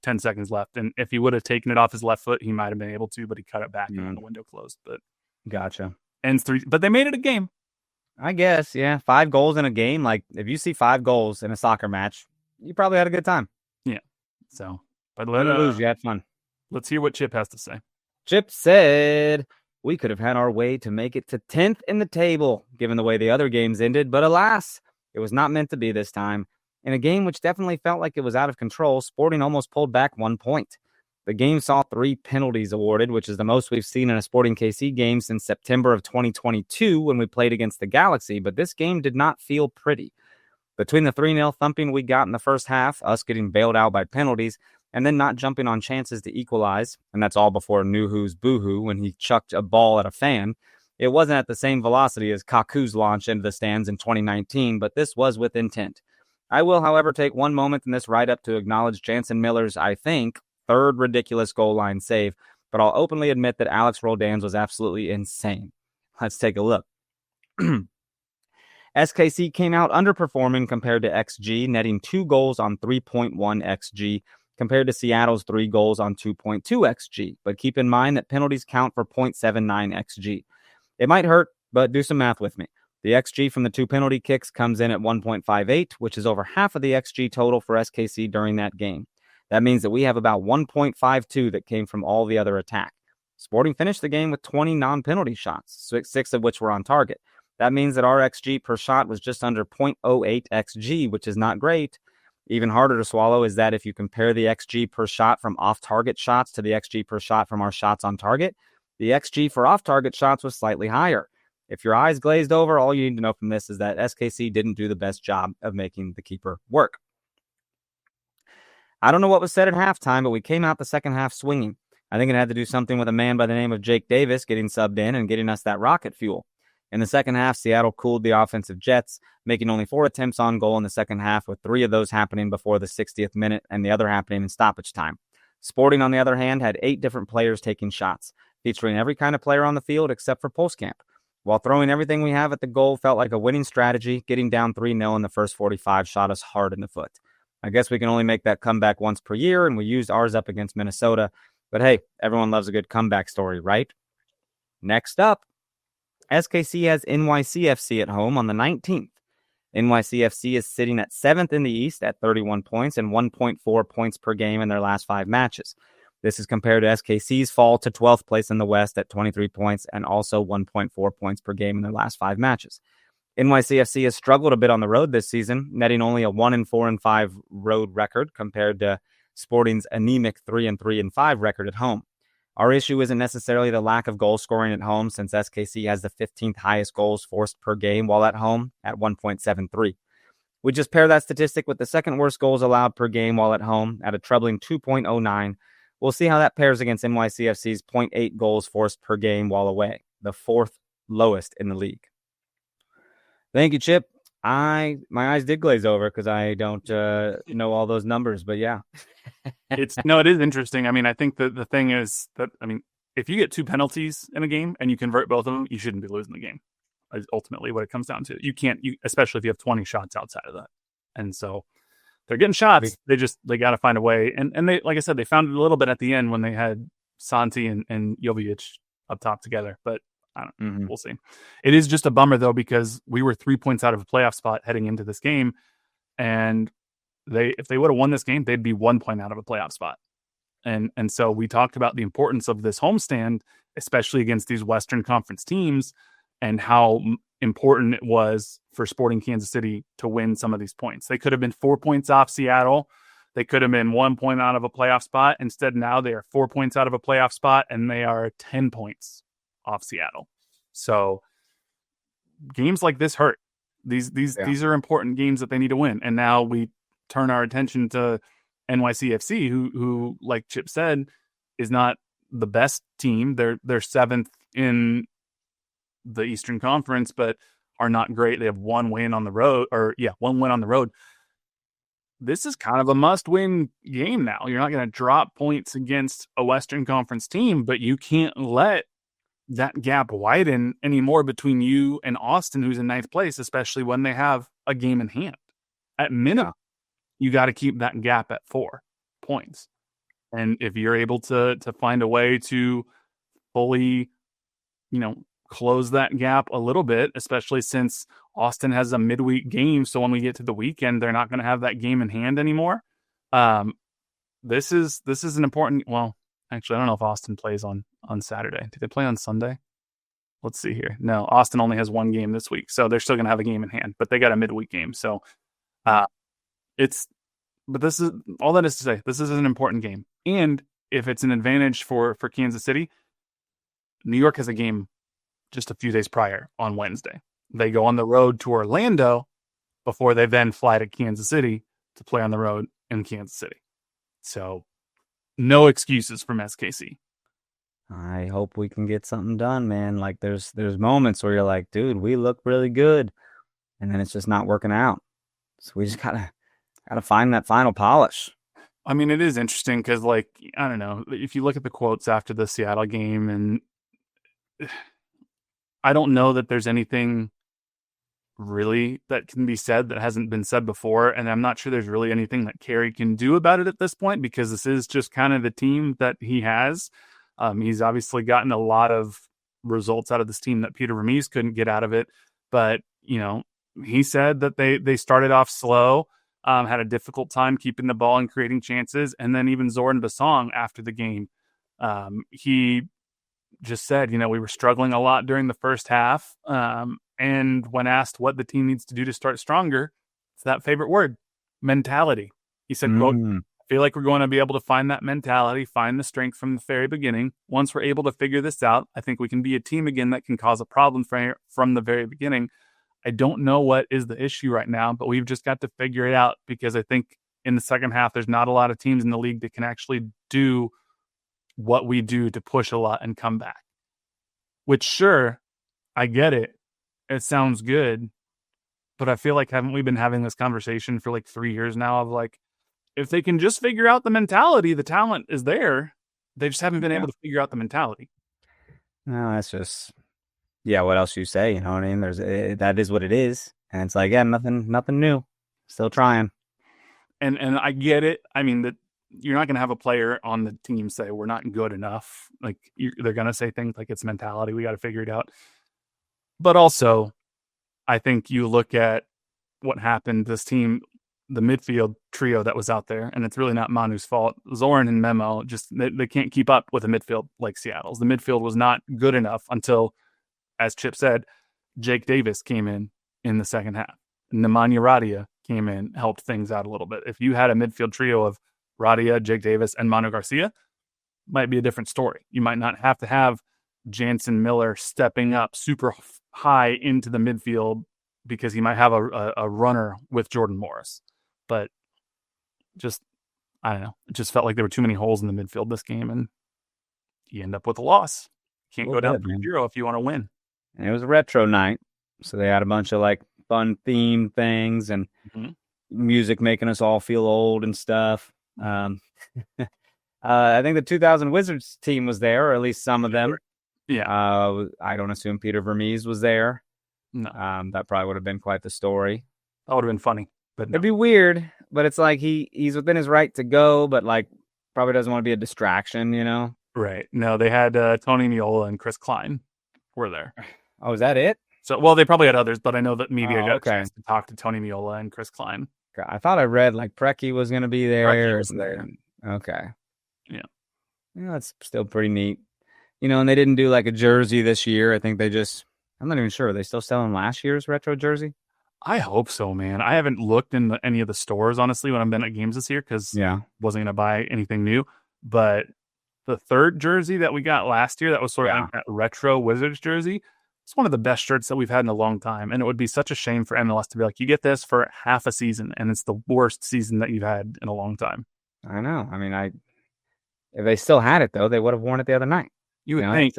10 seconds left. And if he would have taken it off his left foot, he might have been able to, but he cut it back and then the window closed. But Gotcha. ends 3. But they made it a game. I guess, yeah. 5 goals in a game. Like, if you see 5 goals in a soccer match, you probably had a good time. Yeah. So, but Win or lose, you had fun. Let's hear what Chip has to say. Chip said, we could have had our way to make it to 10th in the table, given the way the other games ended, but alas, it was not meant to be this time. In a game which definitely felt like it was out of control, Sporting almost pulled back 1 point. The game saw 3 penalties awarded, which is the most we've seen in a Sporting KC game since September of 2022 when we played against the Galaxy, but this game did not feel pretty. Between the 3-0 thumping we got in the first half, us getting bailed out by penalties, and then not jumping on chances to equalize, and that's all before Nuhu's boohoo when he chucked a ball at a fan. It wasn't at the same velocity as Kaku's launch into the stands in 2019, but this was with intent. I will, however, take one moment in this write-up to acknowledge Jansen Miller's, I think, 3rd ridiculous goal line save, but I'll openly admit that Alex Roldan's was absolutely insane. Let's take a look. SKC came out underperforming compared to XG, netting 2 goals on 3.1 XG, compared to Seattle's 3 goals on 2.2 XG. But keep in mind that penalties count for 0.79 XG. It might hurt, but do some math with me. The XG from the 2 penalty kicks comes in at 1.58, which is over half of the XG total for SKC during that game. That means that we have about 1.52 that came from all the other attack. Sporting finished the game with 20 non-penalty shots, 6 of which were on target. That means that our XG per shot was just under 0.08 XG, which is not great. Even harder to swallow is that if you compare the XG per shot from off-target shots to the XG per shot from our shots on target, the XG for off-target shots was slightly higher. If your eyes glazed over, all you need to know from this is that SKC didn't do the best job of making the keeper work. I don't know what was said at halftime, but we came out the second half swinging. I think it had to do something with a man by the name of Jake Davis getting subbed in and getting us that rocket fuel. In the second half, Seattle cooled the offensive jets, making only 4 attempts on goal in the second half, with 3 of those happening before the 60th minute and the other happening in stoppage time. Sporting, on the other hand, had 8 different players taking shots, featuring every kind of player on the field except for Postcamp. While throwing everything we have at the goal felt like a winning strategy, getting down 3-0 in the first 45 shot us hard in the foot. I guess we can only make that comeback once per year, and we used ours up against Minnesota. But hey, everyone loves a good comeback story, right? Next up, SKC has NYCFC at home on the 19th. NYCFC is sitting at 7th in the East at 31 points and 1.4 points per game in their last 5 matches. This is compared to SKC's fall to 12th place in the West at 23 points and also 1.4 points per game in their last 5 matches. NYCFC has struggled a bit on the road this season, netting only a 1-4-5 road record compared to Sporting's anemic 3-3-5 record at home. Our issue isn't necessarily the lack of goal scoring at home, since SKC has the 15th highest goals forced per game while at home at 1.73. We just pair that statistic with the second worst goals allowed per game while at home at a troubling 2.09. We'll see how that pairs against NYCFC's 0.8 goals forced per game while away, the 4th lowest in the league. Thank you, Chip. My eyes did glaze over because I don't know all those numbers, but yeah. It is interesting. I mean, I think the thing is that, I mean, if you get 2 penalties in a game and you convert both of them, you shouldn't be losing the game. Is ultimately what it comes down to. You can't, especially if you have 20 shots outside of that. And so they're getting shots. They got to find a way. And they, like I said, they found it a little bit at the end when they had Santi and Jovic up top together. But I don't know. We'll see. It is just a bummer, though, because we were 3 points out of a playoff spot heading into this game. And if they would have won this game, they'd be 1 point out of a playoff spot. And so we talked about the importance of this homestand, especially against these Western Conference teams, and how important it was for Sporting Kansas City to win some of these points. They could have been 4 points off Seattle. They could have been 1 point out of a playoff spot. Instead, now they are 4 points out of a playoff spot, and they are 10 points off Seattle. So games like this hurt. These are important games that they need to win. And now we turn our attention to NYCFC, who like Chip said, is not the best team. They're 7th in the Eastern Conference, but are not great. They have 1 win on the road, 1 win on the road. This is kind of a must-win game now. You're not going to drop points against a Western Conference team, but you can't let that gap widen anymore between you and Austin, who's in 9th place, especially when they have a game in hand. at minimum, you got to keep that gap at 4 points. And if you're able to find a way to fully, close that gap a little bit, especially since Austin has a midweek game. So when we get to the weekend, they're not going to have that game in hand anymore. This is an important. Well, actually, I don't know if Austin plays on Saturday. Do they play on Sunday? Let's see here. No, Austin only has one game this week, so they're still going to have a game in hand, but they got a midweek game. So, but this is all that is to say. This is an important game, and if it's an advantage for Kansas City, New York has a game just a few days prior on Wednesday. They go on the road to Orlando before they then fly to Kansas City to play on the road in Kansas City. So, no excuses from SKC. I hope we can get something done, man. Like there's moments where you're like, dude, we look really good, and then it's just not working out. So we just gotta find that final polish. I mean, it is interesting because, like, I don't know, if you look at the quotes after the Seattle game, and I don't know that there's anything really that can be said that hasn't been said before, and I'm not sure there's really anything that Carey can do about it at this point, because this is just kind of the team that he has. He's obviously gotten a lot of results out of this team that Peter Vermes couldn't get out of it. But, he said that they started off slow, had a difficult time keeping the ball and creating chances. And then even Zoran Basong after the game, he just said, we were struggling a lot during the first half. And when asked what the team needs to do to start stronger, it's that favorite word, mentality. He said, quote, I feel like we're going to be able to find that mentality, find the strength from the very beginning. Once we're able to figure this out, I think we can be a team again that can cause a problem from the very beginning. I don't know what is the issue right now, but we've just got to figure it out, because I think in the second half, there's not a lot of teams in the league that can actually do what we do to push a lot and come back. Which, sure, I get it. It sounds good. But I feel like, haven't we been having this conversation for like 3 years now of like, if they can just figure out the mentality, the talent is there. They just haven't been able to figure out the mentality. No, that's just, what else you say? You know what I mean? That is what it is. And it's like, nothing new. Still trying. And I get it. I mean, that you're not going to have a player on the team say, we're not good enough. Like, they're going to say things like, it's mentality. We got to figure it out. But also, I think you look at what happened, this team, the midfield trio that was out there, and it's really not Manu's fault. Zoran and Memo, just they can't keep up with a midfield like Seattle's. The midfield was not good enough until, as Chip said, Jake Davis came in the second half. Nemanja Radia came in, helped things out a little bit. If you had a midfield trio of Radia, Jake Davis, and Manu Garcia, might be a different story. You might not have to have Jansen Miller stepping up super high into the midfield, because he might have a runner with Jordan Morris. But just, I don't know. It just felt like there were too many holes in the midfield this game, and you end up with a loss. Can't go down 3-0 if you want to win. And it was a retro night, so they had a bunch of like fun theme things and music making us all feel old and stuff. I think the 2000 Wizards team was there, or at least some of them. Yeah. I don't assume Peter Vermes was there. No. That probably would have been quite the story. That would have been funny. But no. It'd be weird, but it's like he's within his right to go, but like probably doesn't want to be a distraction, Right. No, they had Tony Meola and Chris Klein were there. Oh, is that it? So, well, they probably had others, but I know that media got a chance to talk to Tony Meola and Chris Klein. I thought I read like Preki was going to be there. Preki was there. Okay. Yeah. That's still pretty neat. And they didn't do like a jersey this year. I think I'm not even sure. Are they still selling last year's retro jersey? I hope so, man. I haven't looked in any of the stores, honestly, when I've been at games this year, because wasn't going to buy anything new. But the third jersey that we got last year, that was sort of like that retro Wizards jersey, it's one of the best shirts that we've had in a long time. And it would be such a shame for MLS to be like, you get this for half a season, and it's the worst season that you've had in a long time. I know. I mean, if they still had it, though, they would have worn it the other night. You would think.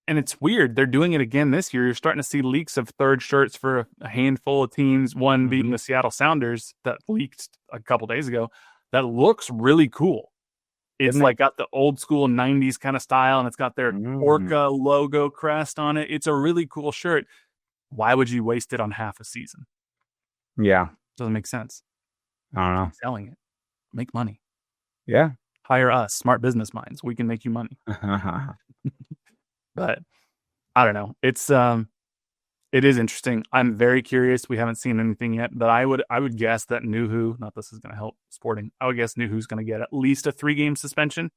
And it's weird. They're doing it again this year. You're starting to see leaks of third shirts for a handful of teams, one being the Seattle Sounders that leaked a couple days ago. That looks really cool. It's like got the old school 90s kind of style, and it's got their Orca logo crest on it. It's a really cool shirt. Why would you waste it on half a season? Yeah. Doesn't make sense. I don't know. Selling it, make money. Yeah. Hire us, smart business minds. We can make you money. But I don't know. It is interesting. I'm very curious. We haven't seen anything yet, but I would guess that Nuhu, not this is going to help Sporting. I would guess Nuhu's going to get at least a 3-game suspension.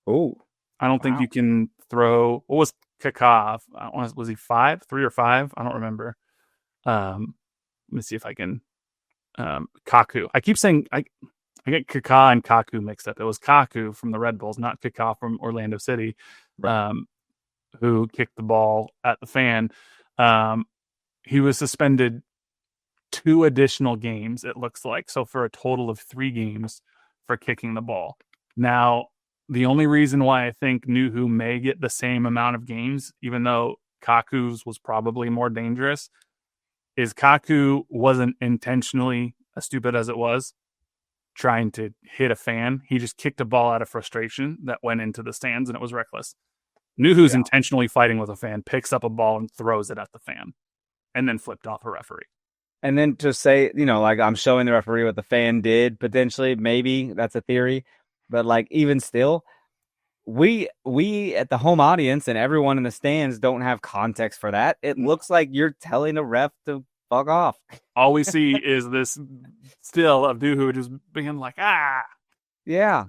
Oh, I don't think you can throw. What was Kaká? Was he 5, 3 or 5? I don't remember. Let me see if I can. Kaku. I keep saying I get Kaká and Kaku mixed up. It was Kaku from the Red Bulls, not Kaká from Orlando City, who kicked the ball at the fan. He was suspended 2 additional games, it looks like. So for a total of 3 games for kicking the ball. Now, the only reason why I think Nuhu may get the same amount of games, even though Kaku's was probably more dangerous, is Kaku wasn't intentionally, as stupid as it was, trying to hit a fan. He just kicked a ball out of frustration that went into the stands, and it was reckless. Nuhu's intentionally fighting with a fan, picks up a ball and throws it at the fan, and then flipped off a referee. And then to say, like I'm showing the referee what the fan did, potentially, maybe that's a theory. But like even still, we at the home audience and everyone in the stands don't have context for that. It looks like you're telling a ref to fuck off. All we see is this still of Nuhu just being like, Yeah.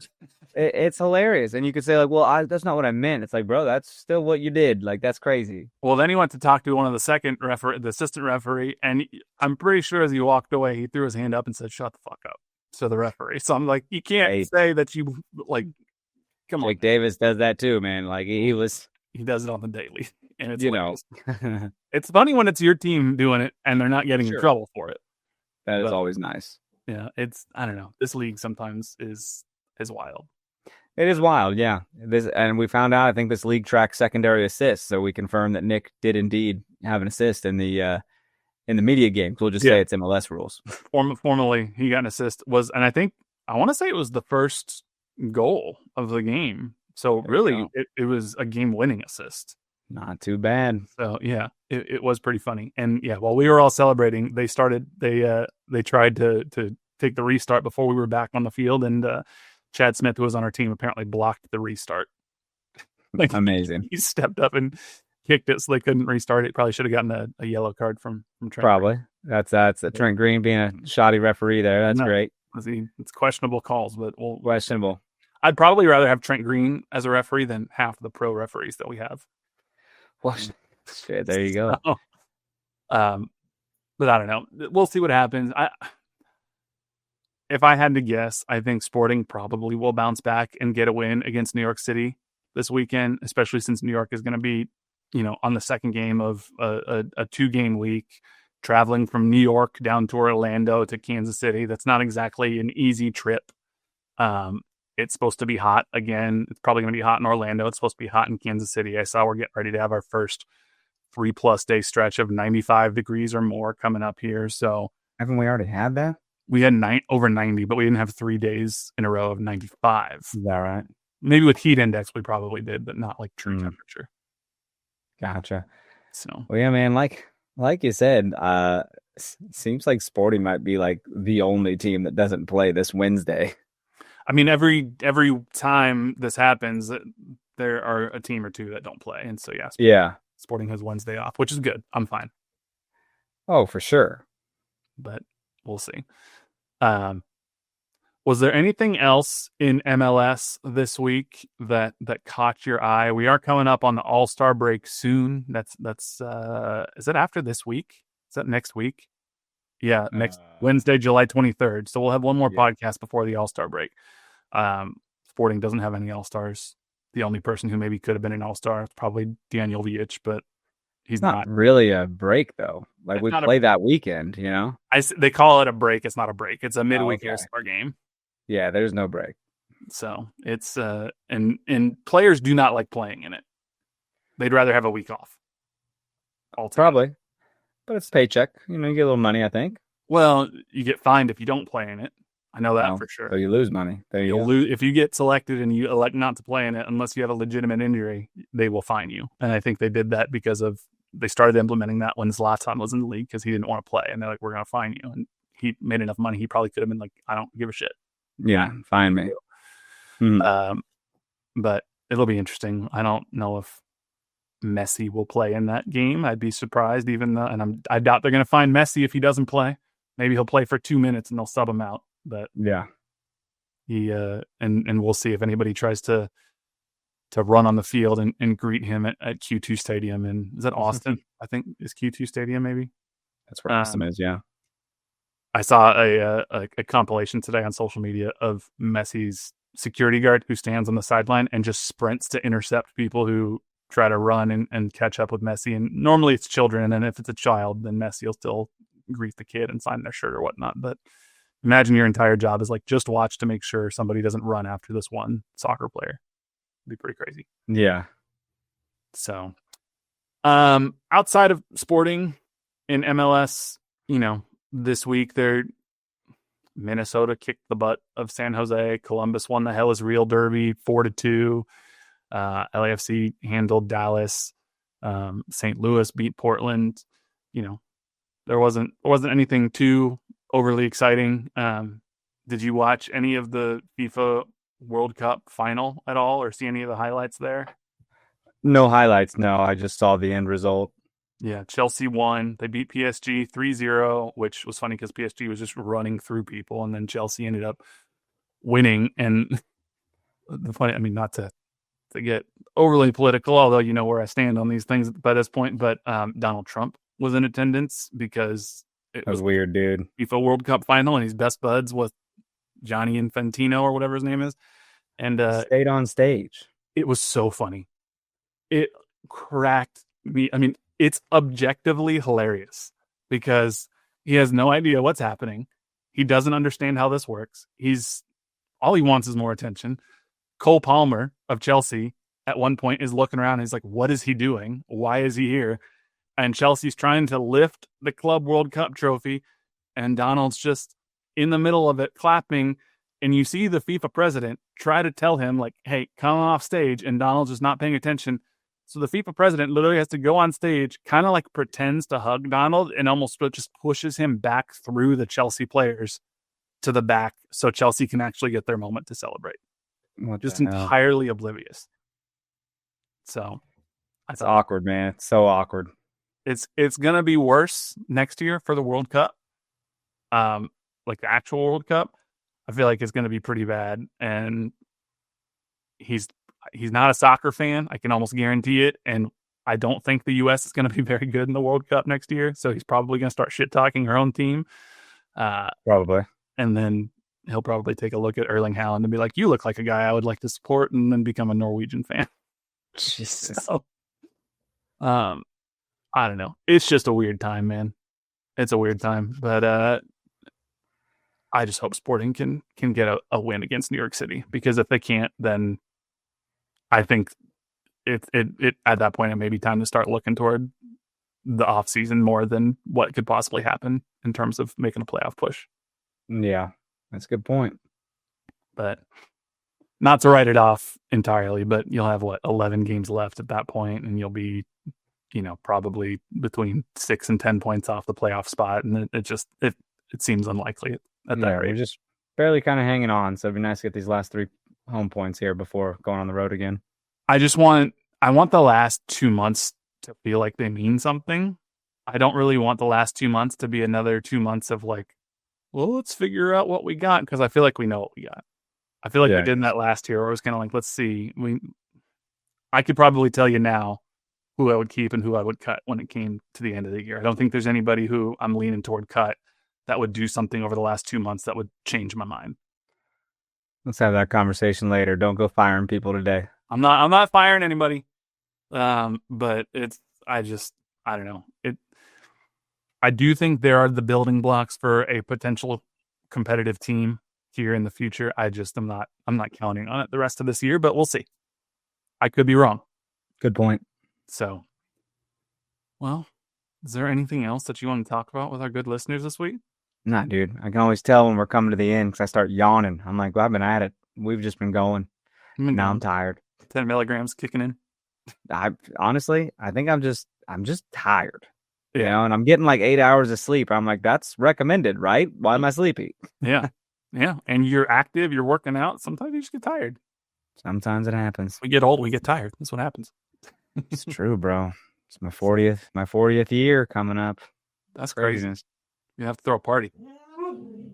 It's hilarious. And you could say, like, well, that's not what I meant. It's like, bro, that's still what you did. Like, that's crazy. Well, then he went to talk to one of the assistant referee, and I'm pretty sure as he walked away, he threw his hand up and said, "Shut the fuck up," to the referee. So I'm like, you can't say that you, like, come on. Jake Davis does that too, man. Like, he does it on the daily. And it's it's funny when it's your team doing it and they're not getting in trouble for it. That is always nice. Yeah, I don't know. This league sometimes is wild. It is wild, yeah. And we found out, I think this league tracks secondary assists, so we confirmed that Nick did indeed have an assist in the media game. We'll just say it's MLS rules. Formally, he got an assist. And I want to say it was the first goal of the game. So really, it was a game-winning assist. Not too bad. So yeah, it was pretty funny. And yeah, while we were all celebrating, they tried to take the restart before we were back on the field, and Chad Smith, who was on our team, apparently blocked the restart. Like, amazing. He stepped up and kicked it so they couldn't restart it. Probably should have gotten a yellow card from Trent. Probably. Green. That's Trent Green being a shoddy referee there. That's great. It's questionable calls, but questionable. I'd probably rather have Trent Green as a referee than half the pro referees that we have. Well, shit, there you go. So, but I don't know. We'll see what happens. If I had to guess, I think Sporting probably will bounce back and get a win against New York City this weekend, especially since New York is going to be, on the second game of a 2-game week, traveling from New York down to Orlando to Kansas City. That's not exactly an easy trip. It's supposed to be hot again. It's probably going to be hot in Orlando. It's supposed to be hot in Kansas City. I saw we're getting ready to have our first 3+ day stretch of 95 degrees or more coming up here. So haven't we already had that? We had over 90, but we didn't have 3 days in a row of 95. Is that right? Maybe with heat index we probably did, but not like true temperature. Gotcha. So, well, yeah, man, like you said, seems like Sporting might be like the only team that doesn't play this Wednesday. I mean, every time this happens, there are a team or two that don't play, and so Sporting has Wednesday off, which is good. I'm fine. Oh, for sure. But we'll see. Was there anything else in MLS this week that caught your eye? We are coming up on the All-Star break soon. That's is it after this week? Is that next week? Yeah, next Wednesday, July 23rd. So we'll have one more podcast before the All-Star break. Sporting doesn't have any All-Stars. The only person who maybe could have been an All-Star is probably Daniel Vich, but he's not really a break though. Like we play that weekend, They call it a break. It's not a break. It's a midweek All-Star game. Yeah, there's no break. So it's and players do not like playing in it. They'd rather have a week off. Probably. But it's paycheck. You get a little money, I think. Well, you get fined if you don't play in it. I know that for sure. So you lose money. You'll lose if you get selected and you elect not to play in it, unless you have a legitimate injury, they will fine you. And I think they did that because they started implementing that when Zlatan was in the league because he didn't want to play. And they're like, we're going to fine you. And he made enough money. He probably could have been like, I don't give a shit. Yeah, fine, man. Mm. But it'll be interesting. I don't know if Messi will play in that game. I'd be surprised, even though, and I doubt they're going to find Messi if he doesn't play. Maybe he'll play for 2 minutes and they'll sub him out. But yeah, he and we'll see if anybody tries to run on the field and greet him at Q2 Stadium. And is that Austin? I think is Q2 Stadium maybe. That's where Austin is. Yeah, I saw a compilation today on social media of Messi's security guard who stands on the sideline and just sprints to intercept people who try to run and catch up with Messi. And normally it's children, and then if it's a child, then Messi will still greet the kid and sign their shirt or whatnot. But imagine your entire job is like just watch to make sure somebody doesn't run after this one soccer player. It'd be pretty crazy. Yeah. So, outside of sporting in MLS, this week Minnesota kicked the butt of San Jose. Columbus won the Hell is Real Derby 4-2. LAFC handled Dallas. St. Louis beat Portland. There wasn't anything too overly exciting. Did you watch any of the FIFA World Cup final at all, or see any of the highlights there? No highlights. No, I just saw the end result. Yeah, Chelsea won. They beat PSG 3-0, which was funny because PSG was just running through people, and then Chelsea ended up winning. And the funny, not to get overly political, although you know where I stand on these things by this point, but Donald Trump was in attendance because it was weird, dude. FIFA World Cup final, and he's best buds with Johnny Infantino or whatever his name is, and stayed on stage. It was so funny. It cracked me. It's objectively hilarious because he has no idea what's happening. He doesn't understand how this works. All he wants is more attention. Cole Palmer of Chelsea at one point is looking around and he's like, what is he doing? Why is he here? And Chelsea's trying to lift the Club World Cup trophy, and Donald's just in the middle of it clapping. And you see the FIFA president try to tell him, like, hey, come off stage, and Donald's just not paying attention. So the FIFA president literally has to go on stage, kind of like pretends to hug Donald and almost just pushes him back through the Chelsea players to the back so Chelsea can actually get their moment to celebrate. Just entirely oblivious. So it's awkward, man. It's so awkward. It's gonna be worse next year for the World Cup. Like the actual World Cup, I feel like it's gonna be pretty bad. And he's not a soccer fan. I can almost guarantee it. And I don't think the U.S. is going to be very good in the World Cup next year. So he's probably going to start shit talking her own team. Probably. And then he'll probably take a look at Erling Haaland and be like, you look like a guy I would like to support, and then become a Norwegian fan. Jesus. So, I don't know. It's just a weird time, man. It's a weird time. But I just hope Sporting can get a win against New York City, because if they can't, then I think it at that point it may be time to start looking toward the off season more than what could possibly happen in terms of making a playoff push. Yeah, that's a good point. But not to write it off entirely, but you'll have 11 games left at that point, and you'll be, probably between 6 and 10 points off the playoff spot, and it seems unlikely at that rate. We're just barely kind of hanging on, so it'd be nice to get these last 3 home points here before going on the road again. I want the last 2 months to feel like they mean something. I don't really want the last 2 months to be another 2 months of like, well, let's figure out what we got, because I feel like we know what we got. I feel like we did in that last year, where it was kind of like, let's see. I could probably tell you now who I would keep and who I would cut when it came to the end of the year. I don't think there's anybody who I'm leaning toward cut that would do something over the last 2 months that would change my mind. Let's have that conversation later. Don't go firing people today. I'm not firing anybody. But I don't know. I do think there are the building blocks for a potential competitive team here in the future. I'm not counting on it the rest of this year, but we'll see. I could be wrong. Good point. So, well, is there anything else that you want to talk about with our good listeners this week? Nah, dude. I can always tell when we're coming to the end because I start yawning. I'm like, well, I've been at it. We've just been going. Now I'm tired. 10 milligrams kicking in. Honestly, I think I'm just tired. You know, and I'm getting like 8 hours of sleep. I'm like, that's recommended, right? Why am I sleepy? Yeah. Yeah. And you're active, you're working out. Sometimes you just get tired. Sometimes it happens. We get old, we get tired. That's what happens. It's true, bro. It's my 40th year coming up. That's craziness. You have to throw a party.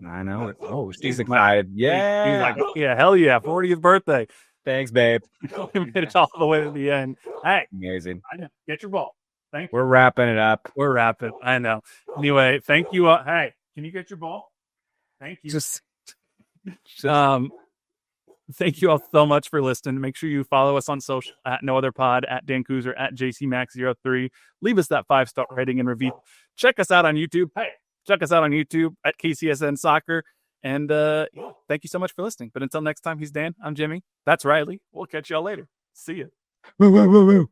I know it. Oh, she's excited. Yeah. He's like, yeah, hell yeah, 40th birthday. Thanks, babe. We made it all the way to the end. Hey, Amazing. I know. Get your ball. Thank you. We're wrapping it up. We're wrapping. I know. Anyway, thank you. Hey, can you get your ball? Thank you. Thank you all so much for listening. Make sure you follow us on social at No Other Pod, at Dan Kooser, at JCMax03. Leave us that 5-star rating and review. Check us out on YouTube. Hey, check us out on YouTube at KCSN Soccer. And thank you so much for listening. But until next time, he's Dan. I'm Jimmy. That's Riley. We'll catch y'all later. See ya. Woo, woo, woo, woo.